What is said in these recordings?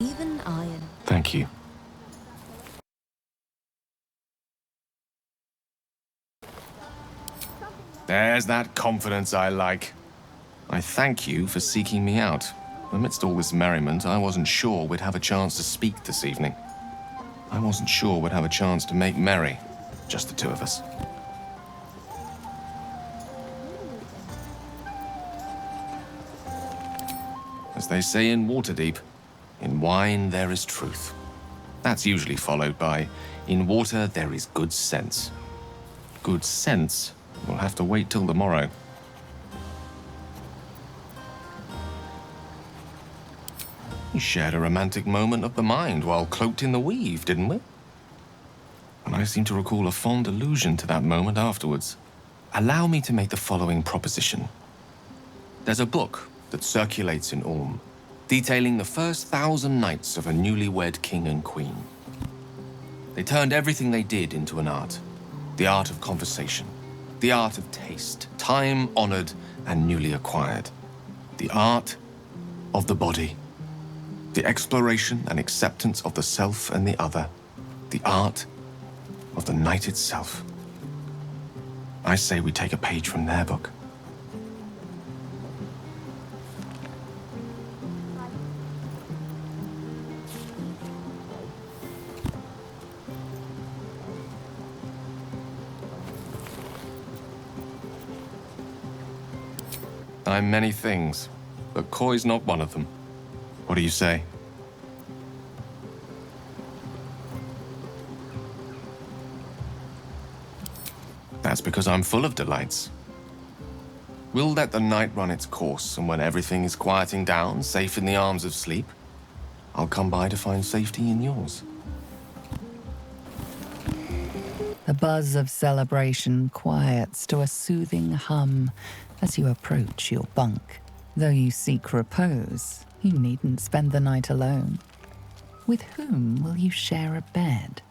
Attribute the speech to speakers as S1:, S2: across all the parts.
S1: even iron.
S2: Thank you. There's that confidence I like. I thank you for seeking me out. Amidst all this merriment, I wasn't sure we'd have a chance to speak this evening. I wasn't sure we'd have a chance to make merry, just the two of us. As they say in Waterdeep, in wine there is truth. That's usually followed by, in water there is good sense. Good sense will have to wait till tomorrow. We shared a romantic moment of the mind while cloaked in the weave, didn't we? And I seem to recall a fond allusion to that moment afterwards. Allow me to make the following proposition. There's a book that circulates in Ulm, detailing the first 1,000 nights of a newlywed king and queen. They turned everything they did into an art. The art of conversation. The art of taste. Time-honored and newly acquired. The art of the body. The exploration and acceptance of the self and the other. The art of the night itself. I say we take a page from their book. I'm many things, but coy's not one of them. What do you say? That's because I'm full of delights. We'll let the night run its course, and when everything is quieting down, safe in the arms of sleep, I'll come by to find safety in yours.
S3: The buzz of celebration quiets to a soothing hum as you approach your bunk. Though you seek repose, you needn't spend the night alone. With whom will you share a bed?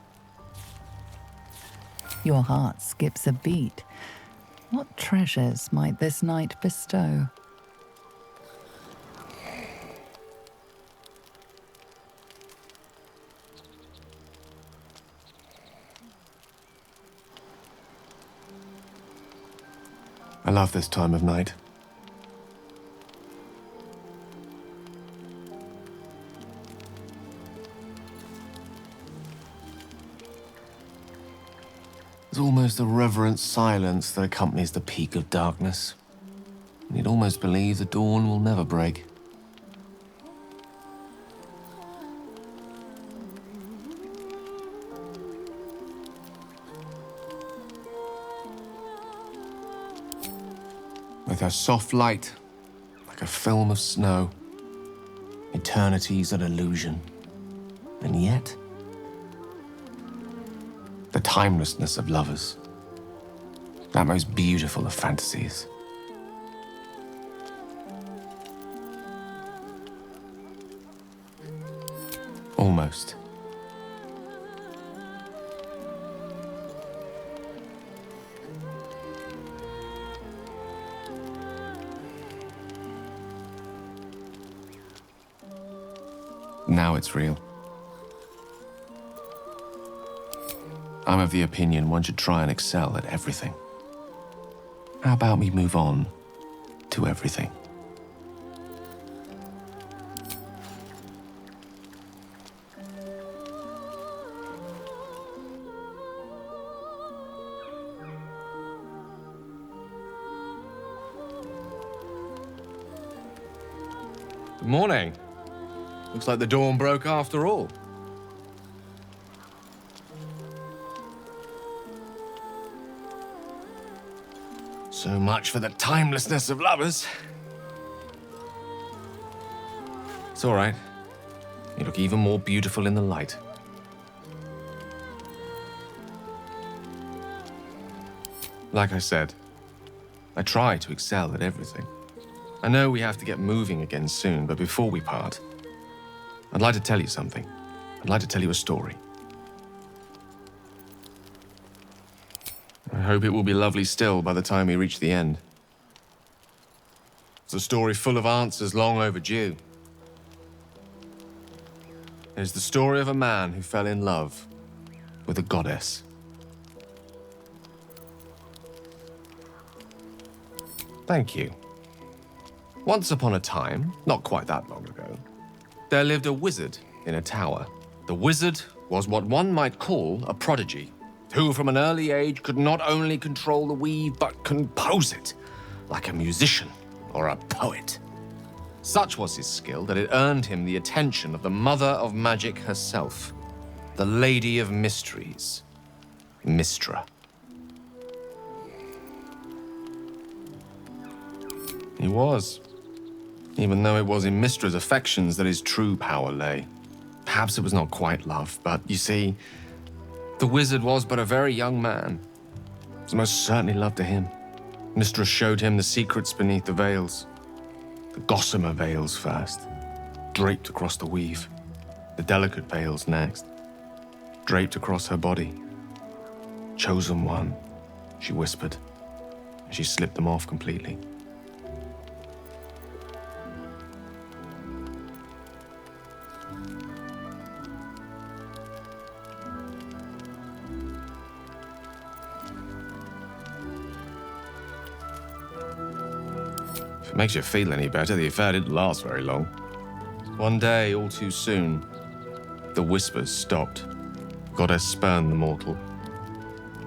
S3: Your heart skips a beat. What treasures might this night bestow?
S2: I love this time of night. There's almost a reverent silence that accompanies the peak of darkness. You'd almost believe the dawn will never break. With her soft light, like a film of snow, eternity's an illusion. And yet, the timelessness of lovers, that most beautiful of fantasies. Almost. Now it's real. I'm of the opinion one should try and excel at everything. How about we move on to everything? Good morning. Looks like the dawn broke after all. So much for the timelessness of lovers. It's all right. You look even more beautiful in the light. Like I said, I try to excel at everything. I know we have to get moving again soon, but before we part, I'd like to tell you something. I'd like to tell you a story. I hope it will be lovely still by the time we reach the end. It's a story full of answers long overdue. It is the story of a man who fell in love with a goddess. Thank you. Once upon a time, not quite that long ago, there lived a wizard in a tower. The wizard was what one might call a prodigy, who from an early age could not only control the weave, but compose it, like a musician or a poet. Such was his skill that it earned him the attention of the mother of magic herself, the Lady of Mysteries, Mystra. He was, even though it was in Mystra's affections that his true power lay. Perhaps it was not quite love, but you see, the wizard was but a very young man. It was most certainly love to him. Mystra showed him the secrets beneath the veils. The gossamer veils first, draped across the weave. The delicate veils next, draped across her body. Chosen one, she whispered, and she slipped them off completely. If it makes you feel any better, the affair didn't last very long. One day, all too soon, the whispers stopped. Goddess spurned the mortal.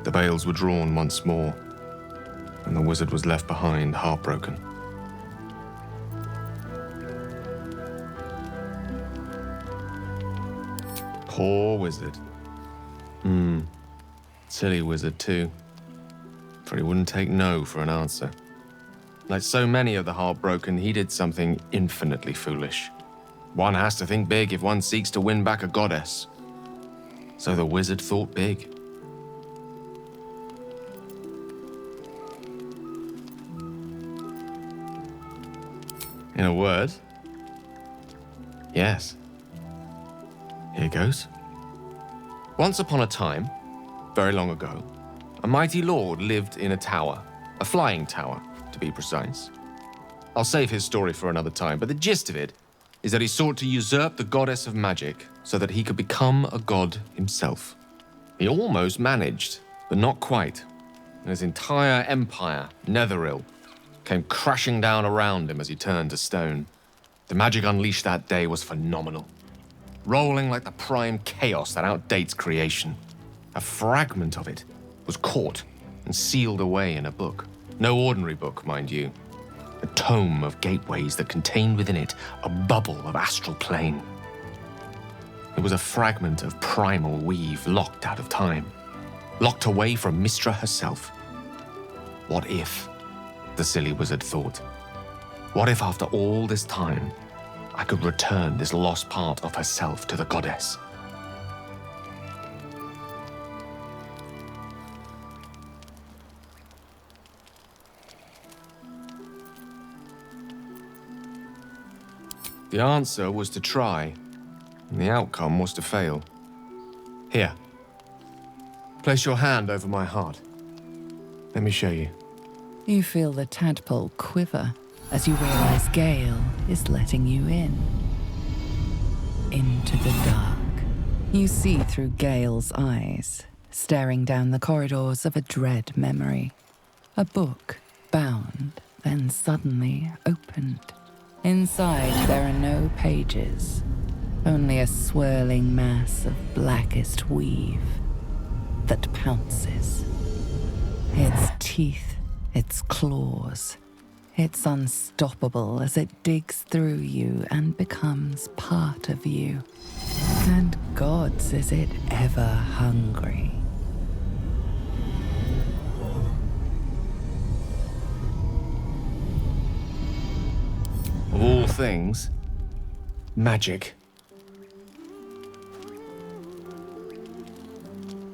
S2: The veils were drawn once more, and the wizard was left behind, heartbroken. Poor wizard. Silly wizard, too. For he wouldn't take no for an answer. Like so many of the heartbroken, he did something infinitely foolish. One has to think big if one seeks to win back a goddess. So the wizard thought big. In a word, yes. Here goes. Once upon a time, very long ago, a mighty lord lived in a tower, a flying tower, to be precise. I'll save his story for another time, but the gist of it is that he sought to usurp the goddess of magic so that he could become a god himself. He almost managed, but not quite, and his entire empire, Netheril, came crashing down around him as he turned to stone. The magic unleashed that day was phenomenal, rolling like the prime chaos that outdates creation. A fragment of it was caught and sealed away in a book. No ordinary book, mind you. A tome of gateways that contained within it a bubble of astral plane. It was a fragment of primal weave locked out of time, locked away from Mystra herself. What if, the silly wizard thought, what if after all this time, I could return this lost part of herself to the goddess? The answer was to try, and the outcome was to fail. Here, place your hand over my heart. Let me show you.
S3: You feel the tadpole quiver as you realize Gale is letting you in. Into the dark. You see through Gale's eyes, staring down the corridors of a dread memory. A book, bound, then suddenly opened. Inside, there are no pages, only a swirling mass of blackest weave that pounces. Its teeth, its claws, it's unstoppable as it digs through you and becomes part of you. And gods, is it ever hungry.
S2: Of all things, magic.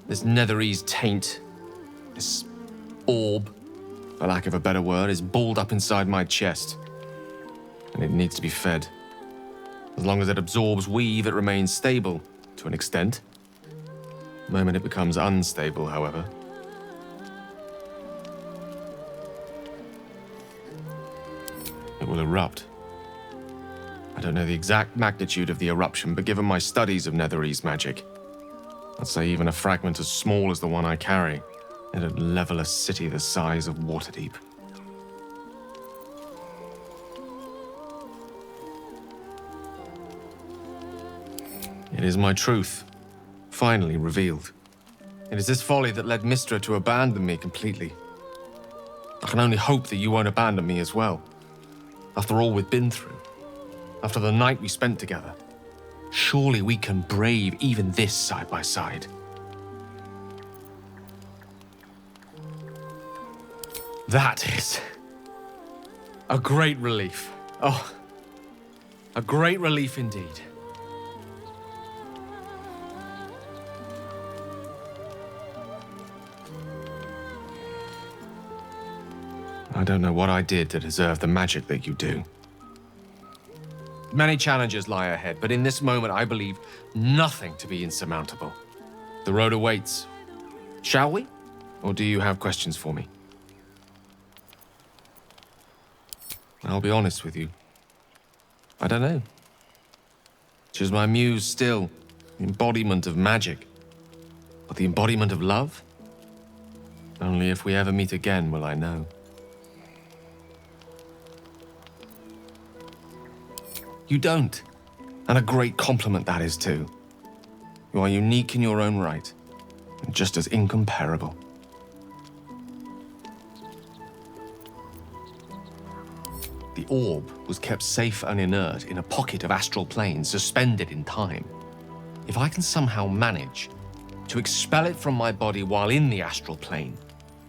S2: This Netherese taint, this orb, for lack of a better word, is balled up inside my chest. And it needs to be fed. As long as it absorbs weave, it remains stable, to an extent. The moment it becomes unstable, however, it will erupt. I don't know the exact magnitude of the eruption, but given my studies of Netherese magic, I'd say even a fragment as small as the one I carry, it'd level a city the size of Waterdeep. It is my truth, finally revealed. It is this folly that led Mistra to abandon me completely. I can only hope that you won't abandon me as well. After all we've been through, after the night we spent together, surely we can brave even this side by side. That is a great relief. Oh, a great relief indeed. I don't know what I did to deserve the magic that you do. Many challenges lie ahead, but in this moment I believe nothing to be insurmountable. The road awaits. Shall we? Or do you have questions for me? I'll be honest with you. I don't know. She's my muse still, the embodiment of magic. But the embodiment of love? Only if we ever meet again will I know. You don't. And a great compliment that is too. You are unique in your own right, and just as incomparable. The orb was kept safe and inert in a pocket of astral plane suspended in time. If I can somehow manage to expel it from my body while in the astral plane,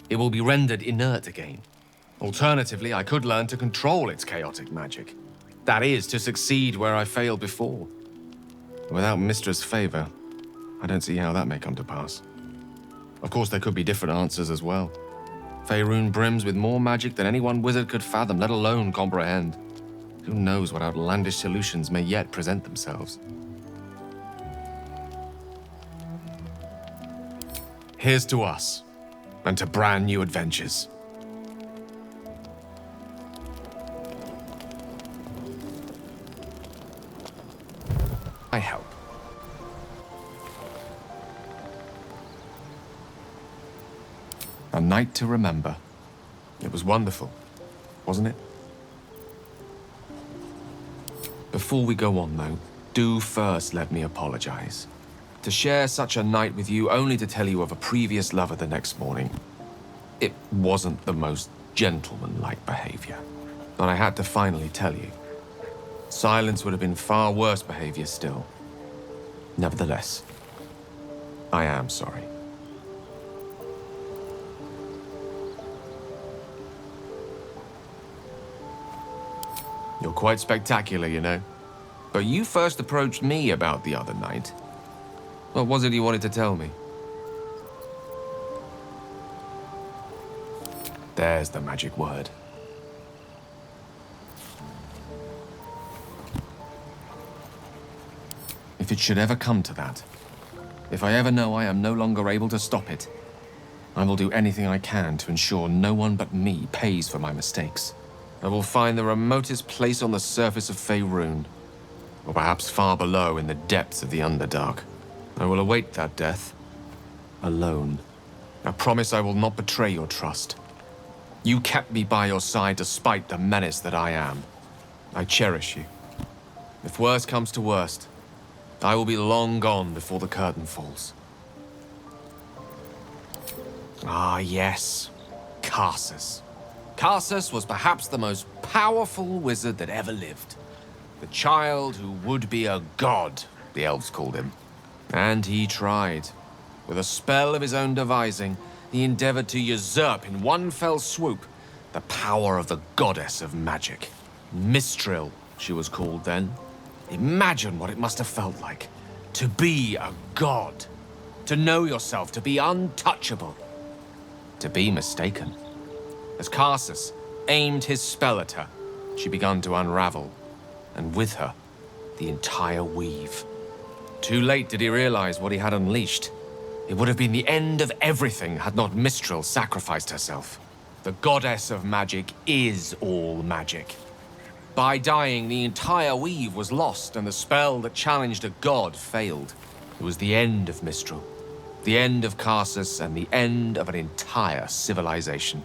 S2: it will be rendered inert again. Alternatively, I could learn to control its chaotic magic. That is, to succeed where I failed before. Without Mistra's favor, I don't see how that may come to pass. Of course, there could be different answers as well. Faerun brims with more magic than any one wizard could fathom, let alone comprehend. Who knows what outlandish solutions may yet present themselves. Here's to us, and to brand new adventures. I help. A night to remember. It was wonderful, wasn't it? Before we go on, though, do first let me apologize. To share such a night with you only to tell you of a previous lover the next morning, it wasn't the most gentlemanlike behavior. But I had to finally tell you. Silence would have been far worse behavior still. Nevertheless, I am sorry. You're quite spectacular, you know. But you first approached me about the other night. What was it you wanted to tell me? There's the magic word. If it should ever come to that, if I ever know I am no longer able to stop it, I will do anything I can to ensure no one but me pays for my mistakes. I will find the remotest place on the surface of Faerun, or perhaps far below in the depths of the Underdark. I will await that death, alone. I promise I will not betray your trust. You kept me by your side despite the menace that I am. I cherish you. If worst comes to worst, I will be long gone before the curtain falls. Ah, yes. Karsus. Karsus was perhaps the most powerful wizard that ever lived. The child who would be a god, the elves called him. And he tried. With a spell of his own devising, he endeavored to usurp in one fell swoop the power of the goddess of magic. Mistral, she was called then. Imagine what it must have felt like to be a god, to know yourself, to be untouchable, to be mistaken. As Karsus aimed his spell at her, she began to unravel, and with her, the entire weave. Too late did he realize what he had unleashed. It would have been the end of everything had not Mistral sacrificed herself. The goddess of magic is all magic. By dying, the entire weave was lost, and the spell that challenged a god failed. It was the end of Mistral, the end of Karsus, and the end of an entire civilization.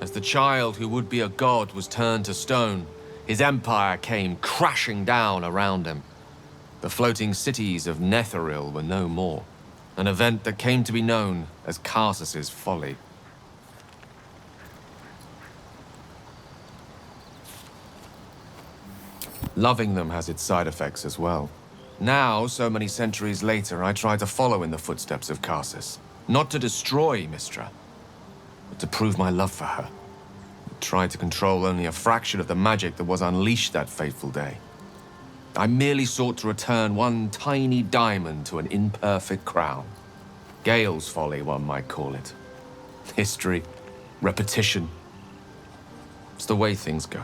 S2: As the child who would be a god was turned to stone, his empire came crashing down around him. The floating cities of Netheril were no more, an event that came to be known as Karsus's folly. Loving them has its side effects as well. Now, so many centuries later, I try to follow in the footsteps of Karsus. Not to destroy Mystra, but to prove my love for her. I tried to control only a fraction of the magic that was unleashed that fateful day. I merely sought to return one tiny diamond to an imperfect crown. Gale's folly, one might call it. History, repetition. It's the way things go.